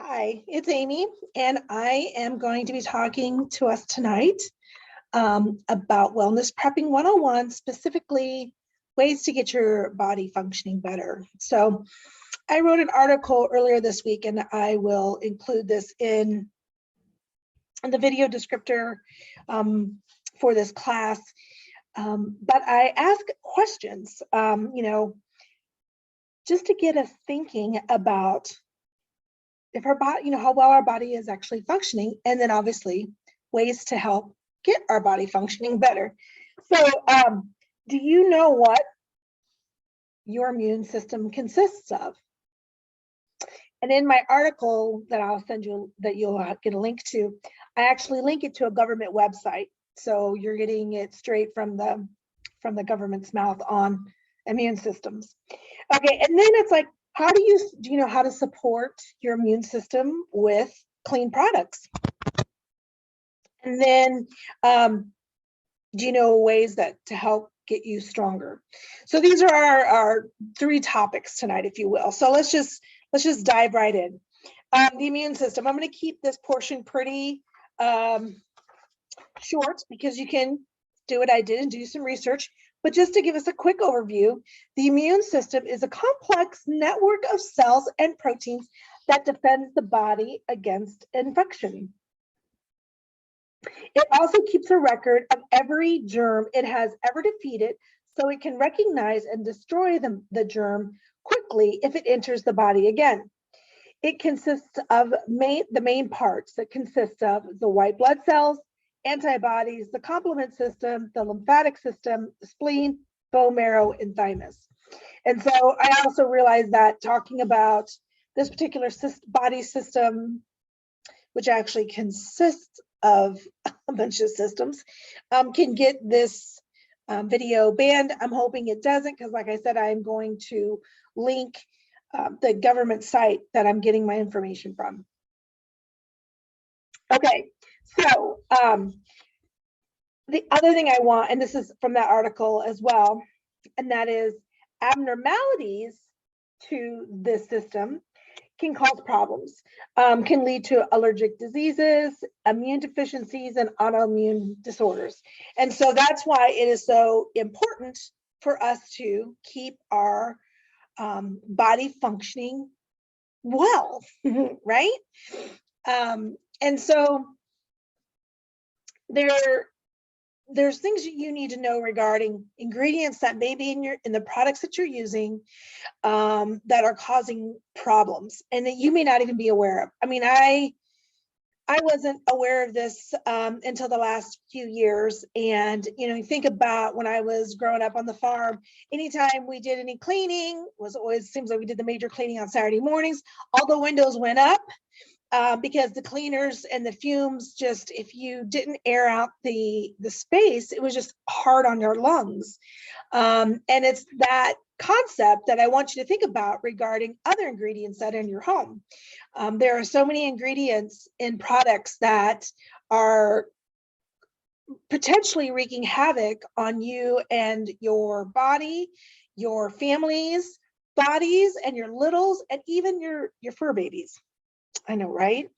Hi, it's Amy, and I am going to be talking to us tonight about Wellness Prepping 101, specifically ways to get your body functioning better. So I wrote an article earlier this week, and I will include this in the video descriptor for this class. But I ask questions, just to get us thinking about if our body, how well our body is actually functioning, and then obviously ways to help get our body functioning better. So do you know what your immune system consists of? And in my article that I'll send you, that you'll get a link to, I actually link it to a government website. So you're getting it straight from the government's mouth on immune systems. Okay, and then it's like, do you know how to support your immune system with clean products? And then do you know ways to help get you stronger? So these are our three topics tonight, if you will. So let's just dive right in. The immune system. I'm going to keep this portion pretty short because you can do what I did and do some research. But just to give us a quick overview, the immune system is a complex network of cells and proteins that defends the body against infection. It also keeps a record of every germ it has ever defeated, so it can recognize and destroy the germ quickly if it enters the body again. It consists of the main parts that consist of the white blood cells, antibodies, the complement system, the lymphatic system, the spleen, bone marrow, and thymus. And so I also realized that talking about this particular body system, which actually consists of a bunch of systems, can get this video banned. I'm hoping it doesn't, because like I said, I'm going to link the government site that I'm getting my information from. Okay, so the other thing I want, and this is from that article as well, and that is abnormalities to this system can cause problems, can lead to allergic diseases, immune deficiencies, and autoimmune disorders. And so that's why it is so important for us to keep our body functioning well, right? And so there's things that you need to know regarding ingredients that may be in the products that you're using that are causing problems and that you may not even be aware of. I mean, I wasn't aware of this until the last few years. And, you think about when I was growing up on the farm, anytime we did any cleaning, seems like we did the major cleaning on Saturday mornings, all the windows went up. Because the cleaners and the fumes, just if you didn't air out the space, it was just hard on your lungs. And it's that concept that I want you to think about regarding other ingredients that are in your home. There are so many ingredients in products that are potentially wreaking havoc on you and your body, your family's bodies, and your littles, and even your fur babies. I know, right?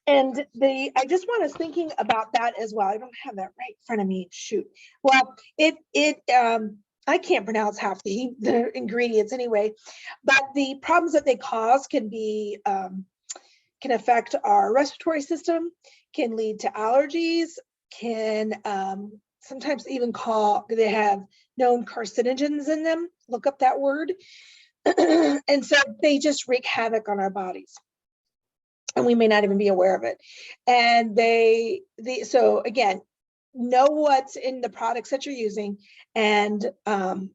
And I just want us thinking about that as well. I don't have that right in front of me. Shoot. Well, I can't pronounce half the ingredients anyway, but the problems that they cause can affect our respiratory system, can lead to allergies, can sometimes even they have known carcinogens in them. Look up that word. And so they just wreak havoc on our bodies, and we may not even be aware of it. And so again, know what's in the products that you're using, and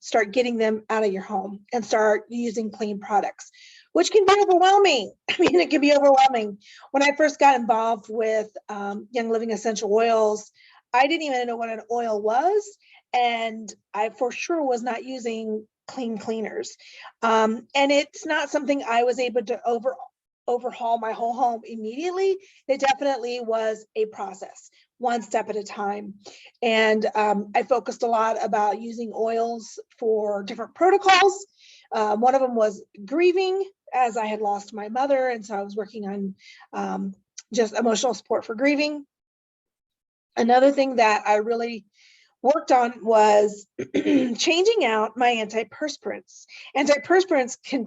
start getting them out of your home and start using clean products, which can be overwhelming. I mean, it can be overwhelming. When I first got involved with Young Living essential oils, I didn't even know what an oil was, and I for sure was not using clean cleaners. And it's not something I was able to overhaul my whole home immediately. It definitely was a process, one step at a time. And I focused a lot about using oils for different protocols, One of them was grieving, as I had lost my mother. And so I was working on just emotional support for grieving. Another thing that I really worked on was changing out my antiperspirants. Antiperspirants can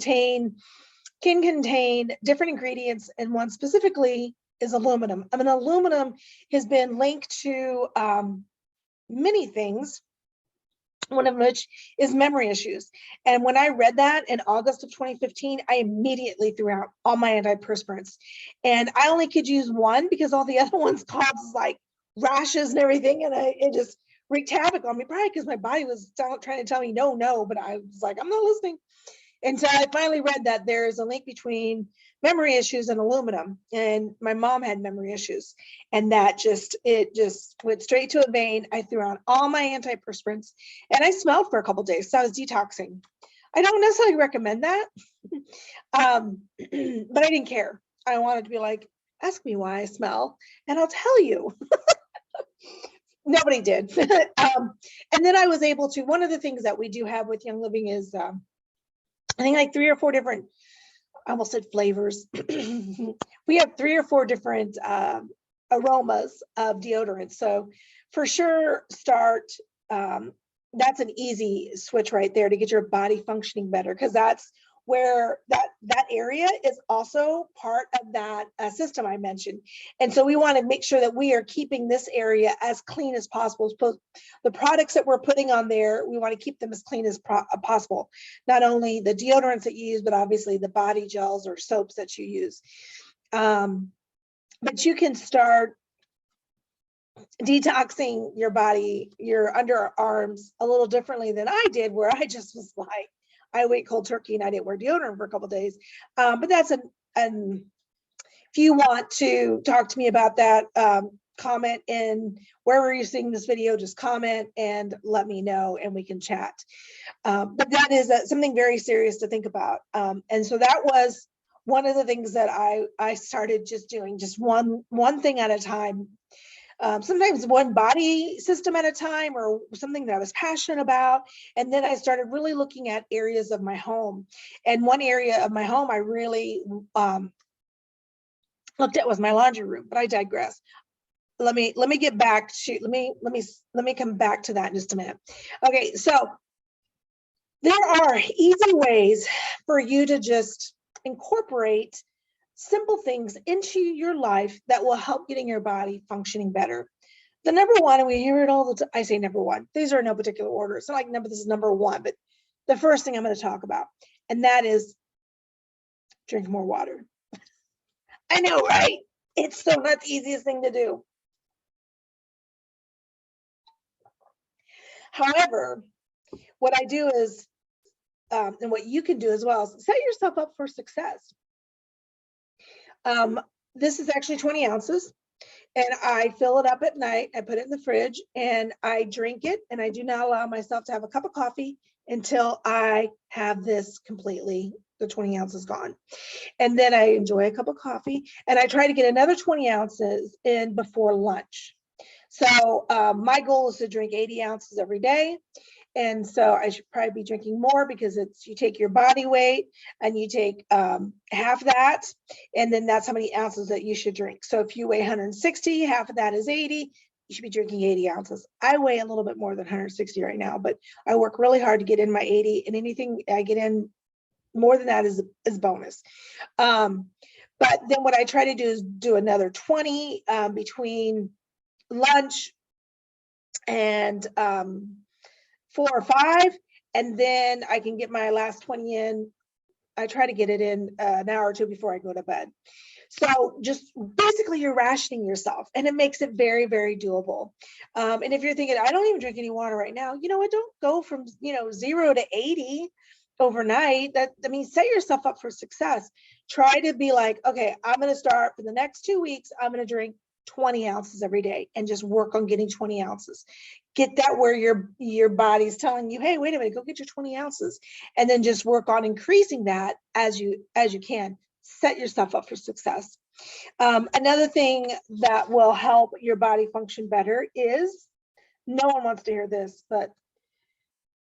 contain different ingredients, and one specifically is aluminum. I mean, aluminum has been linked to many things, one of which is memory issues. And when I read that in August of 2015, I immediately threw out all my antiperspirants. And I only could use one because all the other ones caused like rashes and everything. And it just wreaked havoc on me, probably because my body was trying to tell me no, but I was like, I'm not listening. Until I finally read that there is a link between memory issues and aluminum. And my mom had memory issues. And it just went straight to a vein. I threw out all my antiperspirants and I smelled for a couple of days. So I was detoxing. I don't necessarily recommend that, but I didn't care. I wanted to be like, ask me why I smell and I'll tell you. Nobody did. And then I was able to, one of the things that we do have with Young Living is, I think like 3 or 4 different, I almost said flavors. We have 3 or 4 different aromas of deodorants. So for sure, that's an easy switch right there to get your body functioning better, because that's where that area is also part of that system I mentioned. And so we want to make sure that we are keeping this area as clean as possible. So the products that we're putting on there, we want to keep them as clean as possible. Not only the deodorants that you use, but obviously the body gels or soaps that you use. But you can start detoxing your body, your underarms a little differently than I did, where I just was like, I went cold turkey and I didn't wear deodorant for a couple of days. But that's if you want to talk to me about that, comment in wherever you're seeing this video, just comment and let me know and we can chat. But that is something very serious to think about. And so that was one of the things that I started just doing, just one thing at a time. Sometimes one body system at a time, or something that I was passionate about. And then I started really looking at areas of my home. And one area of my home I really looked at was my laundry room, but I digress. Let me get back to, let me come back to that in just a minute. Okay, so there are easy ways for you to just incorporate simple things into your life that will help getting your body functioning better. The number one, and we hear it all the time, I say number one, these are in no particular order. It's not like this is number one, but the first thing I'm going to talk about, and that is drink more water. I know, right? It's so not the easiest thing to do. However, what I do is, and what you can do as well, is set yourself up for success. This is actually 20 ounces and I fill it up at night. I put it in the fridge and I drink it, and I do not allow myself to have a cup of coffee until I have this completely, the 20 ounces gone. And then I enjoy a cup of coffee and I try to get another 20 ounces in before lunch. So my goal is to drink 80 ounces every day. And so I should probably be drinking more, because you take your body weight and you take half that, and then that's how many ounces that you should drink. So if you weigh 160, half of that is 80, you should be drinking 80 ounces. I weigh a little bit more than 160 right now, but I work really hard to get in my 80, and anything I get in more than that is bonus. But then what I try to do is do another 20 between lunch and 4 or 5, and then I can get my last 20 in. I try to get it in an hour or two before I go to bed. So just basically you're rationing yourself, and it makes it very, very doable. And if you're thinking, I don't even drink any water right now, you know what, don't go from 0 to 80 overnight. Set yourself up for success. Try to be like, okay, I'm going to start for the next 2 weeks. I'm going to drink 20 ounces every day and just work on getting 20 ounces. Get that where your body's telling you, hey, wait a minute, go get your 20 ounces. And then just work on increasing that as you can. Set yourself up for success. Another thing that will help your body function better is, no one wants to hear this, but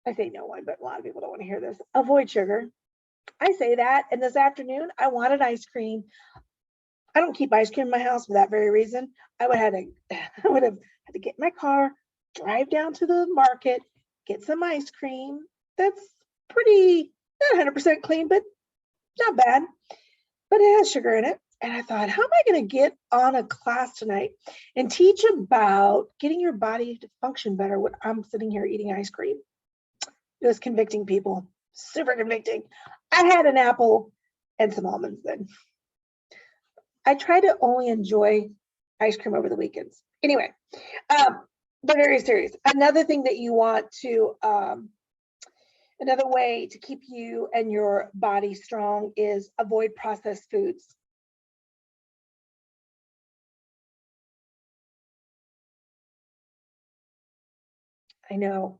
I say no one, but a lot of people don't want to hear this. Avoid sugar. I say that. And this afternoon, I wanted ice cream. I don't keep ice cream in my house for that very reason. I would have had to get in my car, drive down to the market, get some ice cream. That's pretty, not 100% clean, but not bad. But it has sugar in it. And I thought, how am I going to get on a class tonight and teach about getting your body to function better when I'm sitting here eating ice cream? It was convicting, people, super convicting. I had an apple and some almonds then. I try to only enjoy ice cream over the weekends. Anyway, but very serious. Another thing that you want to, another way to keep you and your body strong is avoid processed foods. I know.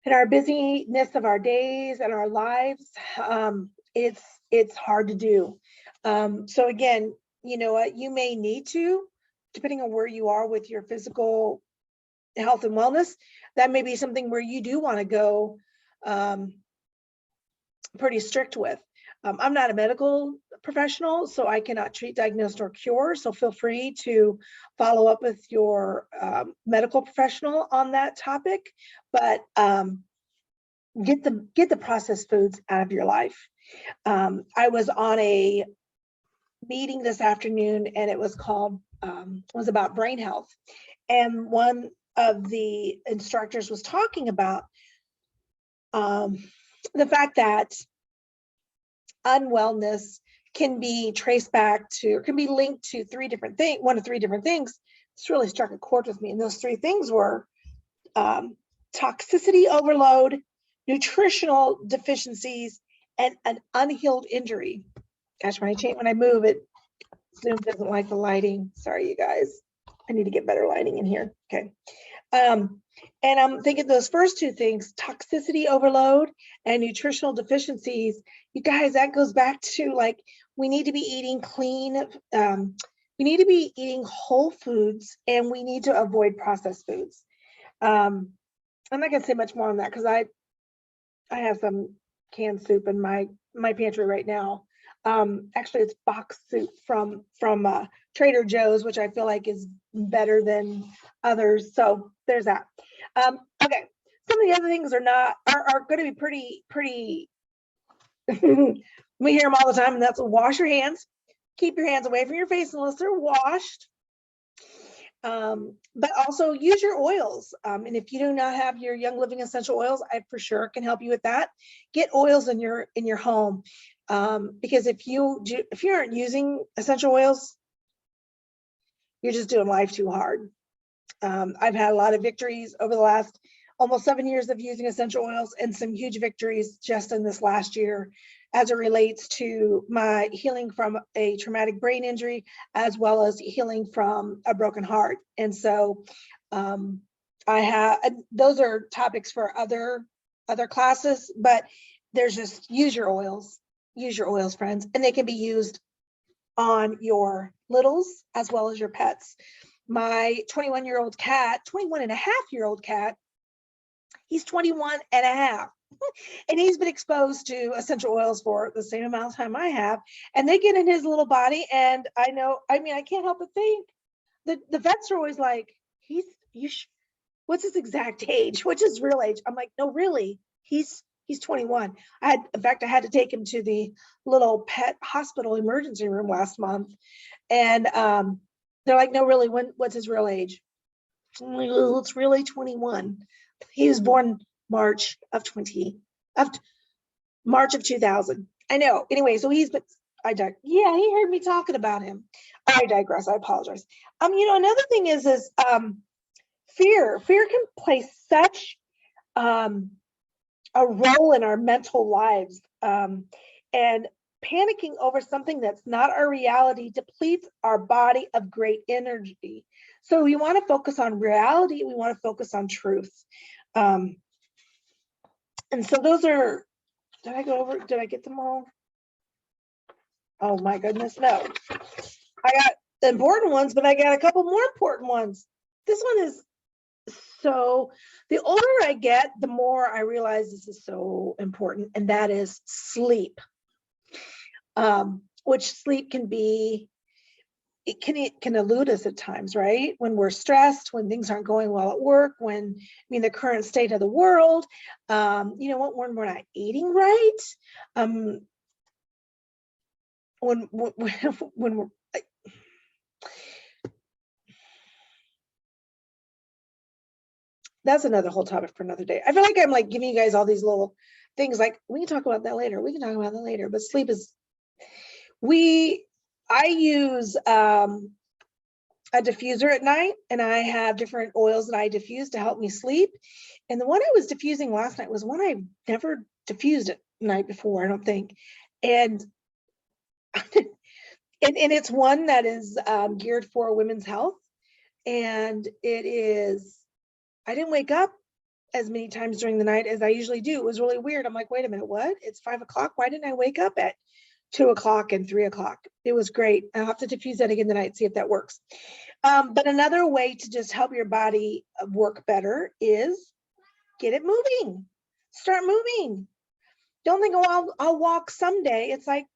In our busyness of our days and our lives, it's hard to do. So again, you know what, you may need to, depending on where you are with your physical health and wellness, that may be something where you do want to go pretty strict with. I'm not a medical professional, so I cannot treat, diagnose, or cure. So feel free to follow up with your medical professional on that topic. But get the processed foods out of your life. I was on a meeting this afternoon, and it was called was about brain health, and one of the instructors was talking about the fact that unwellness can be traced back to, or can be linked to one of three different things. This really struck a chord with me, and those three things were toxicity overload, nutritional deficiencies, and an unhealed injury. Gosh, when I move it, Zoom doesn't like the lighting. Sorry, you guys. I need to get better lighting in here. Okay. And I'm thinking those first two things, toxicity overload and nutritional deficiencies, you guys, that goes back to, like, we need to be eating clean, we need to be eating whole foods, and we need to avoid processed foods. I'm not gonna say much more on that because I have some canned soup in my pantry right now. Actually, it's box soup from Trader Joe's, which I feel like is better than others. So there's that. Okay, some of the other things are going to be pretty. We hear them all the time, and that's wash your hands. Keep your hands away from your face unless they're washed. But also use your oils. And if you do not have your Young Living essential oils, I for sure can help you with that. Get oils in your home. Because if you aren't using essential oils, you're just doing life too hard. I've had a lot of victories over the last almost 7 years of using essential oils, and some huge victories just in this last year as it relates to my healing from a traumatic brain injury, as well as healing from a broken heart. And so those are topics for other classes, but there's just use your oils, friends, and they can be used on your littles as well as your pets. My 21-year-old cat, 21-and-a-half-year-old cat, he's 21 and a half. And he's been exposed to essential oils for the same amount of time I have. And they get in his little body. And I can't help but think that the vets are always like, what's his exact age? What's his real age? I'm like, no, really, he's 21. In fact, I had to take him to the little pet hospital emergency room last month. And they're like, no, really, what's his real age? I'm like, well, it's really 21. He was born March of 2000. I know. Anyway, so he heard me talking about him. I digress. I apologize. Another thing is fear. Fear can play such a role in our mental lives. And panicking over something that's not our reality depletes our body of great energy. So we want to focus on reality. We want to focus on truth. And so those are, did I get them all? Oh my goodness, no. I got the important ones, but I got a couple more important ones. This one is So the older I get, the more I realize this is so important, and that is sleep. Which sleep can be, it can elude us at times, right? When we're stressed, when things aren't going well at work, when, I mean, the current state of the world, you know what, when we're not eating right, when we're, that's another whole topic for another day. I feel like I'm like giving you guys all these little things, like we can talk about that later. We can talk about that later. But sleep is, I use a diffuser at night, and I have different oils that I diffuse to help me sleep. And the one I was diffusing last night was one I've never diffused at night before, I don't think. And and it's one that is geared for women's health. And it is, I didn't wake up as many times during the night as I usually do. It was really weird. I'm like, wait a minute, what? It's 5 o'clock. Why didn't I wake up at 2 o'clock and 3 o'clock? It was great. I'll have to diffuse that again tonight, see if that works. But another way to just help your body work better is get it moving. Start moving. Don't think, oh, I'll walk someday. It's like,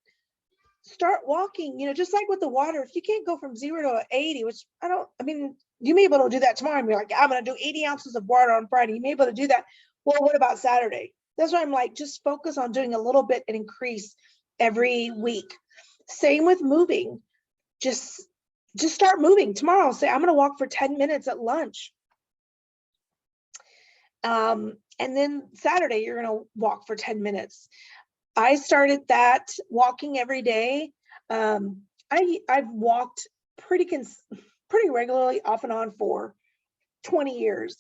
start walking, you know, just like with the water. If you can't go from 0 to 80, which I mean, you may be able to do that tomorrow and be like, I'm going to do 80 ounces of water on Friday. You may be able to do that. Well, what about Saturday? That's why I'm like, just focus on doing a little bit and increase every week. Same with moving. Just start moving. Tomorrow, say, I'm going to walk for 10 minutes at lunch. And then Saturday, you're going to walk for 10 minutes. I started that walking every day. I've walked pretty regularly, off and on, for 20 years.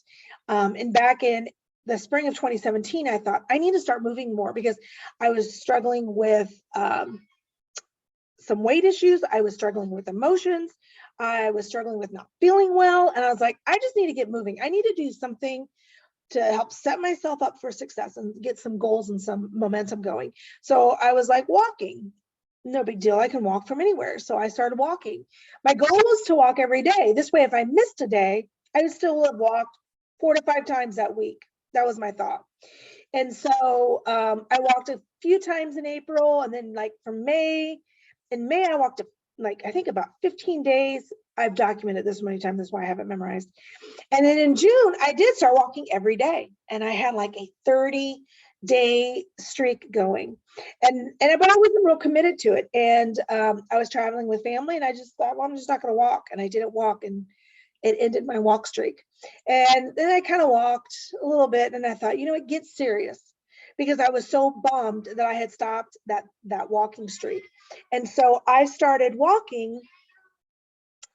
And back in the spring of 2017, I thought I need to start moving more because I was struggling with some weight issues. I was struggling with emotions. I was struggling with not feeling well. And I was like, I just need to get moving. I need to do something to help set myself up for success and get some goals and some momentum going. So I was like, walking, no big deal. I can walk from anywhere. So I started walking. My goal was to walk every day. This way, if I missed a day, I would still have walked 4 to 5 times that week. That was my thought. And so I walked a few times in April, and then like from May, in May, I walked I think about 15 days. I've documented this many times. That's why I have it memorized. And then in June, I did start walking every day, and I had like a 30-day streak going. But I wasn't real committed to it. And I was traveling with family, and I just thought, well, I'm just not going to walk. And I didn't walk, and it ended my walk streak. And then I kind of walked a little bit, and I thought, you know, it gets serious, because I was so bummed that I had stopped that walking streak. And so I started walking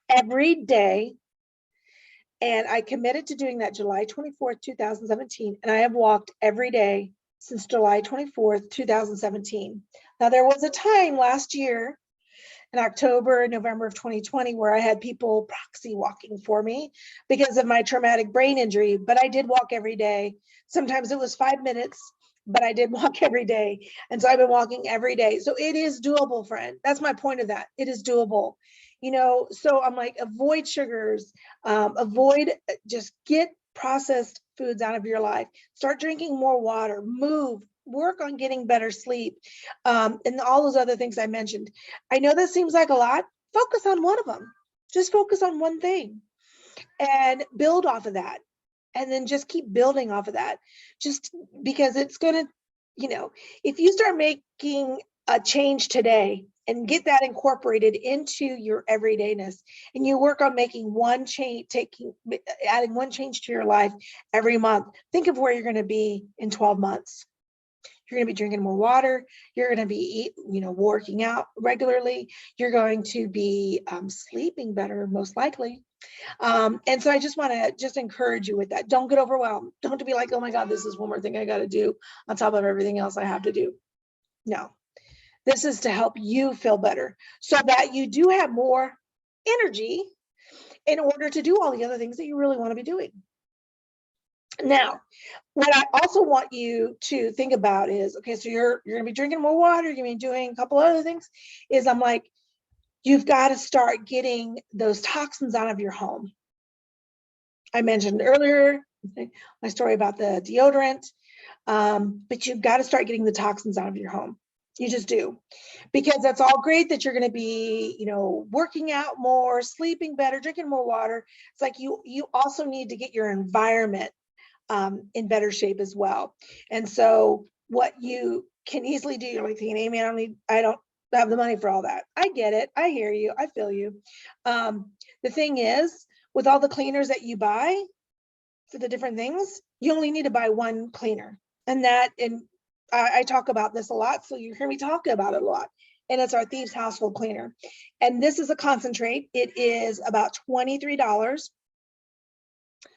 every day, and I committed to doing that July 24th, 2017. And I have walked every day since July 24th, 2017. Now, there was a time last year in October, November of 2020, where I had people proxy walking for me because of my traumatic brain injury, but I did walk every day. Sometimes it was 5 minutes, but I did walk every day. And so I've been walking every day. So it is doable, friend. That's my point of that. It is doable. You know, so I'm like, avoid sugars, just get processed foods out of your life. Start drinking more water, move, work on getting better sleep, and all those other things I mentioned. I know that seems like a lot. Focus on one of them. Just focus on one thing and build off of that. And then just keep building off of that. Just because it's going to, you know, if you start making a change today and get that incorporated into your everydayness, and you work on making one change, adding one change to your life every month, think of where you're going to be in 12 months. You're going to be drinking more water. You're going to be, working out regularly. You're going to be sleeping better, most likely. And so I just want to encourage you with that. Don't get overwhelmed. Don't be like, oh my God, this is one more thing I got to do on top of everything else I have to do. No, this is to help you feel better so that you do have more energy in order to do all the other things that you really want to be doing. Now, what I also want you to think about is, okay, so you're going to be drinking more water, you're going to be doing a couple other things, is I'm like, you've got to start getting those toxins out of your home. I mentioned earlier, my story about the deodorant. But you've got to start getting the toxins out of your home. You just do, because that's all great that you're going to be, you know, working out more, sleeping better, drinking more water. It's like you also need to get your environment in better shape as well. And so what you can easily do, you're like thinking, Amy, I don't have the money for all that. I get it. I hear you. I feel you. The thing is, with all the cleaners that you buy for the different things, you only need to buy one cleaner. And I talk about this a lot, so you hear me talk about it a lot. And it's our Thieves Household Cleaner. And this is a concentrate. It is about $23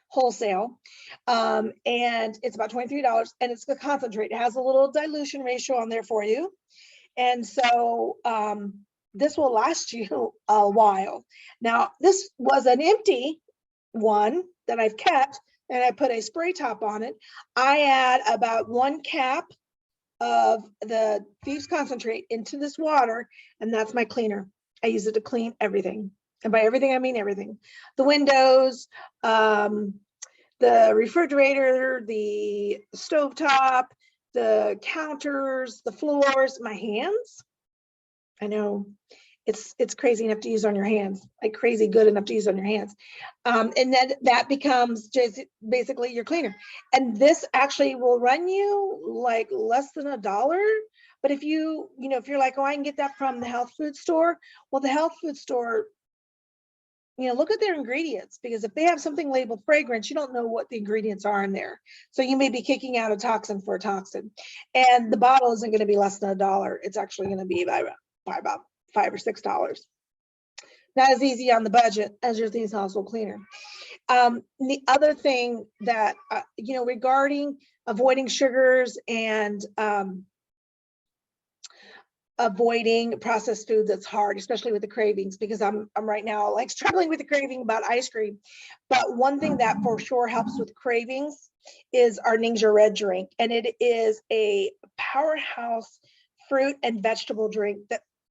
wholesale. And it's about $23, and it's a concentrate. It has a little dilution ratio on there for you. And so this will last you a while. Now, this was an empty one that I've kept, and I put a spray top on it. I add about 1 cap of the Thieves Concentrate into this water, and that's my cleaner. I use it to clean everything. And by everything, I mean everything. The windows, the refrigerator, the stovetop, the counters, the floors, my hands. I know it's crazy enough to use on your hands, like crazy good enough to use on your hands. And then that becomes just basically your cleaner. And this actually will run you like less than $1. But if you know, if you're like, oh, I can get that from the health food store. Well, the health food store, you know, look at their ingredients, because if they have something labeled fragrance, you don't know what the ingredients are in there. So you may be kicking out a toxin for a toxin. And the bottle isn't going to be less than $1. It's actually going to be by about $5 or $6. Not as easy on the budget as your Thieves Household Cleaner. The other thing that, you know, regarding avoiding sugars and avoiding processed food, that's hard, especially with the cravings, because I'm right now like struggling with the craving about ice cream. But one thing that for sure helps with cravings is our Ning.J Red drink. And it is a powerhouse fruit and vegetable drink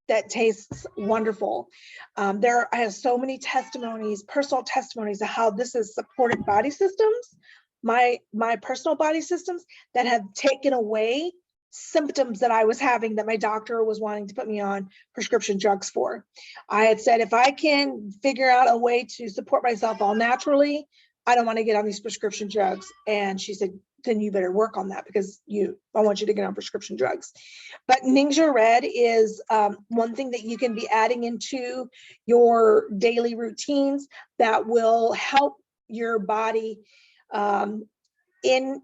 that tastes wonderful. I have so many testimonies, personal testimonies of how this has supported body systems, my personal body systems, that have taken away symptoms that I was having that my doctor was wanting to put me on prescription drugs for. I had said, if I can figure out a way to support myself all naturally, I don't want to get on these prescription drugs. And she said, then you better work on that, because I want you to get on prescription drugs. But Ning.J Red is one thing that you can be adding into your daily routines that will help your body in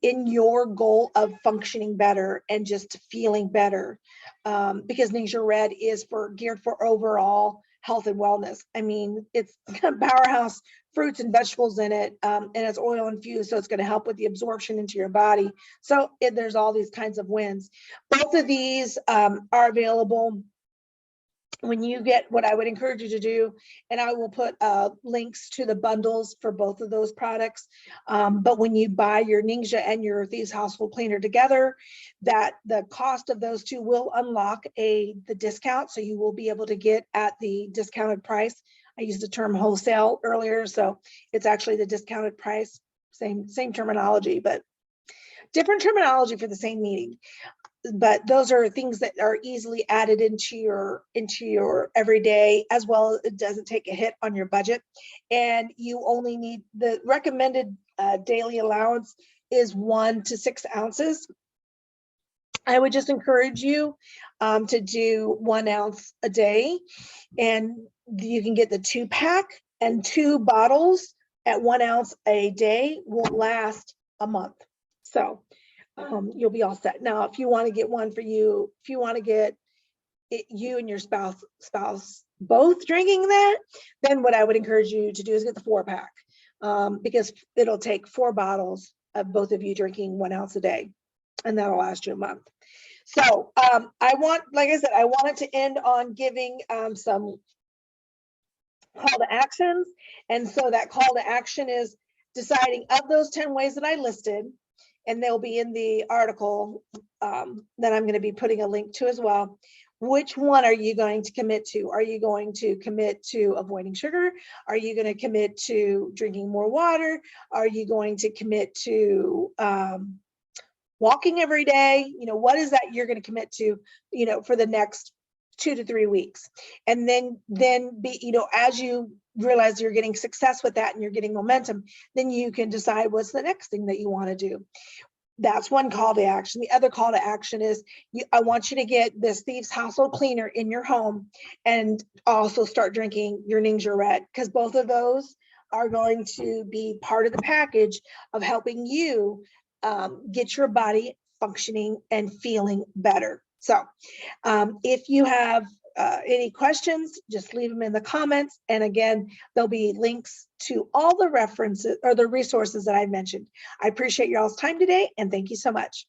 your goal of functioning better and just feeling better, because Ning.J Red is geared for overall health and wellness. I mean, it's got powerhouse fruits and vegetables in it, and it's oil infused, so it's going to help with the absorption into your body. So there's all these kinds of wins. Both of these are available when you get, what I would encourage you to do, and I will put links to the bundles for both of those products. But when you buy your Ning.J and your Thieves Household Cleaner together, that the cost of those two will unlock the discount. So you will be able to get at the discounted price. I used the term wholesale earlier, so it's actually the discounted price. Same terminology, but different terminology for the same meaning. But those are things that are easily added into your everyday, as well as it doesn't take a hit on your budget. And you only need, the recommended daily allowance is 1 to 6 ounces. I would just encourage you to do 1 ounce a day, and you can get the 2-pack, and 2 bottles at 1 ounce a day will last a month. So you'll be all set. Now, if you want to get one for you, if you want to get you and your spouse both drinking that, then what I would encourage you to do is get the 4-pack, because it'll take 4 bottles of both of you drinking 1 ounce a day, and that'll last you a month. So like I said, I wanted to end on giving some call to actions. And so that call to action is deciding, of those 10 ways that I listed, and they'll be in the article that I'm going to be putting a link to as well. which one are you going to commit to? Are you going to commit to avoiding sugar? Are you going to commit to drinking more water? Are you going to commit to walking every day? What is that you're going to commit to, for the next 2 to 3 weeks? And then be, as you realize you're getting success with that and you're getting momentum, then you can decide what's the next thing that you want to do. That's one call to action. The other call to action is I want you to get this Thieves Household Cleaner in your home and also start drinking your Ninja Red, because both of those are going to be part of the package of helping you get your body functioning and feeling better. So if you have any questions, just leave them in the comments. And again, there'll be links to all the references or the resources that I mentioned. I appreciate y'all's time today, and thank you so much.